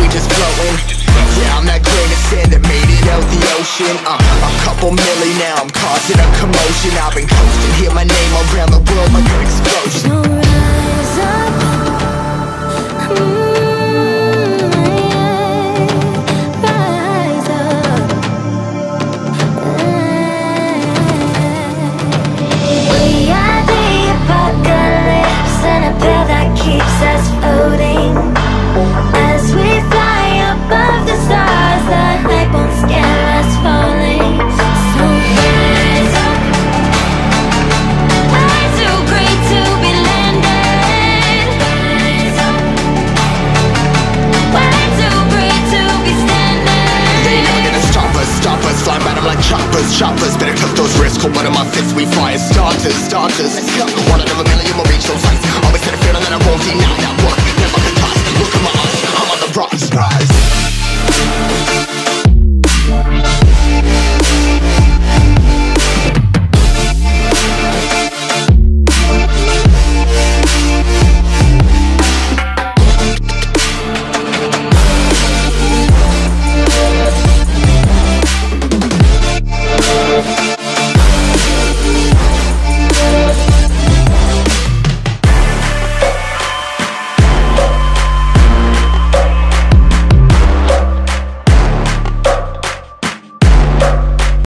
we just floating. Yeah, I'm that grain of sand that made it out the ocean. A couple milli now, I'm causing a commotion. I've been coasting, hear my name around the world like an explosion. So rise up, rise up. We are the apocalypse, and a pill that keeps us floating. As we fly above the stars, the hype won't scare us falling. So rise up, we're too great to be landed. Rise up, we're too great to be standing. They never gonna stop us, fly by them like choppers. Better cut those wrists, cold blood in my fists, we fire starters. Wanna